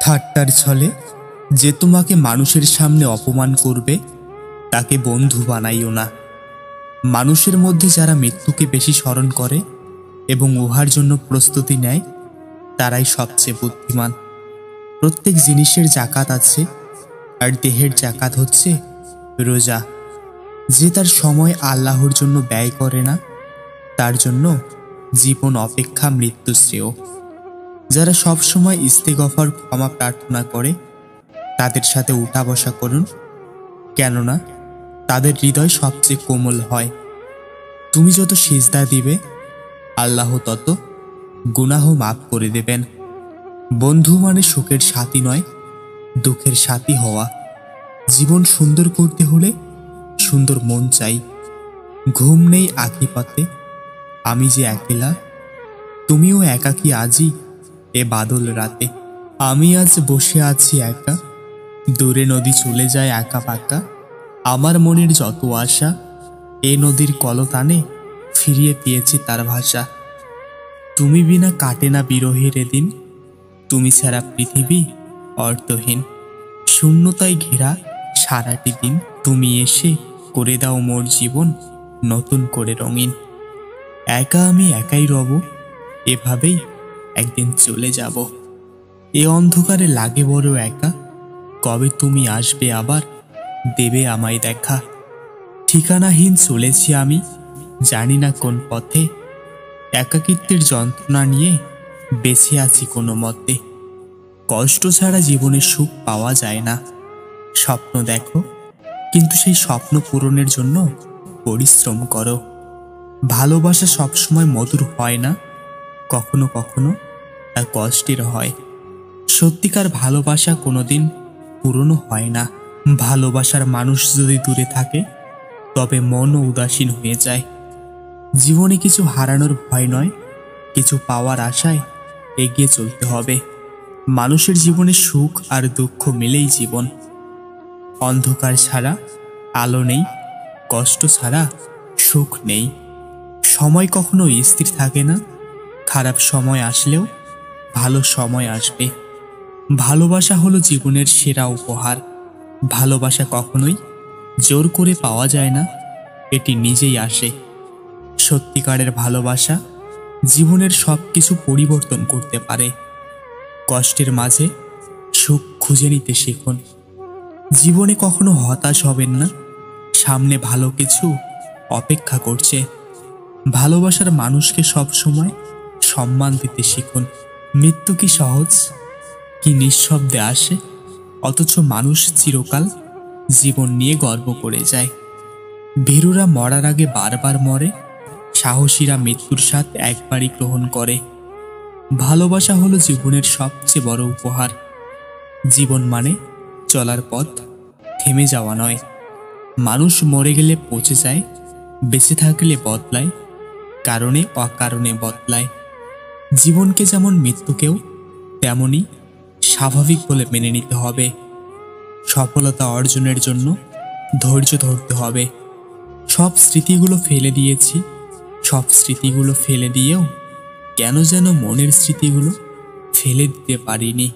ঠাট্টার ছলে যে তোমাকে মানুষের সামনে অপমান করবে তাকে বন্ধু বানাইও না। মানুষের মধ্যে যারা মৃত্যুকে বেশি স্মরণ করে এবং উহার জন্য প্রস্তুতি নেয় তারাই সবচেয়ে বুদ্ধিমান। প্রত্যেক জিনিসের জাকাত আছে, আর দেহের জাকাত হচ্ছে রোজা। যে তার সময় আল্লাহর জন্য ব্যয় করে না তার জন্য জীবন অপেক্ষা মৃত্যু শ্রেয়। যারা সব সময় ইস্তেগফার ক্ষমা প্রার্থনা করে তাদের সাথে উঠা বসা করুন, কেননা তাদের হৃদয় সবচেয়ে কোমল হয়। তুমি যত সিজদা দিবে আল্লাহ তত গুনাহ মাফ করে দেবেন। বন্ধু মানে সুখের সাথী নয়, দুঃখের সাথী হওয়া। জীবন সুন্দর করতে হলে সুন্দর মন চাই। ঘুম নেই আঁখি পাতে, আমি যে একলা, তুমিও একাকী আজই এ বাদল রাতে। আমি আজ বসে আছি একা, দূরে নদী চলে যায় একা পাকা। আমার মনের যত আশা এ নদীর কলতানে ফিরিয়ে পেয়েছি তার ভাষা। তুমি বিনা কাটে না বিরহের এদিন, তুমি ছাড়া পৃথিবী অর্থহীন। শূন্যতায় ঘেরা সারাটি দিন, তুমি এসে করে দাও মোর জীবন নতুন করে রঙিন। একা আমি একাই রব, এভাবেই একদিন চলে যাব। এ অন্ধকারে লাগে বড় একা, কবে তুমি আসবে আবার দেবে আমায় দেখা। ঠিকানাহীন চলেছি আমি, জানি না কোন পথে, একাকিত্বের যন্ত্রণা নিয়ে বেঁচে আছি কোনো মতে। কষ্ট ছাড়া জীবনে সুখ পাওয়া যায় না। স্বপ্ন দেখো, কিন্তু সেই স্বপ্ন পূরণের জন্য পরিশ্রম করো। ভালোবাসা সবসময় মধুর হয় না, কখনো কখনো তা কষ্টের হয়। সত্যিকার ভালোবাসা কোনোদিন পুরনো হয় না। ভালোবাসার মানুষ যদি দূরে থাকে তবে মনও উদাসীন হয়ে যায়। জীবনে কিছু হারানোর ভয় নয়, কিছু পাওয়ার আশায় এগিয়ে চলতে হবে। মানুষের জীবনে সুখ আর দুঃখ মিলেই জীবন। অন্ধকার ছাড়া আলো নেই, কষ্ট ছাড়া সুখ নেই। সময় কখনো স্থির থাকে না, খারাপ সময় আসলেও ভালো সময় আসবে। ভালোবাসা হলো জীবনের সেরা উপহার। ভালোবাসা কখনোই জোর করে পাওয়া যায় না, এটি নিজেই আসে। সত্যিকারের ভালোবাসা জীবনের সব কিছু পরিবর্তন করতে পারে। কষ্টের মাঝে সুখ খুঁজে নিতে শিখুন। জীবনে কখনো হতাশ হবেন না, সামনে ভালো কিছু অপেক্ষা করছে। ভালোবাসার মানুষকে সব সময় সম্মান দিতে শিখুন। মৃত্যু কি সহজ, কি নিঃশব্দে আসে, অথচ মানুষ চিরকাল জীবন নিয়ে গর্ব করে যায়। ভীরুরা মরার আগে বারবার মরে, সাহসীরা মৃত্যুর স্বাদ একবারই গ্রহণ করে। ভালোবাসা হলো জীবনের সবচেয়ে বড় উপহার। জীবন মানে চলার পথ, থেমে যাওয়া নয়। মানুষ মরে গেলে পচে যায়, বেঁচে থাকলে বদলায়, কারণে অকারণে বদলায়। জীবনকে যেমন মৃত্যুকেও তেমনই স্বাভাবিক বলে মেনে নিতে হবে। সফলতা অর্জনের জন্য ধৈর্য ধরতে হবে। সব স্মৃতিগুলো ফেলে দিয়েছি, সব স্মৃতিগুলো ফেলে দিয়েও কেন যেন মনের স্মৃতিগুলো ফেলে দিতে পারিনি।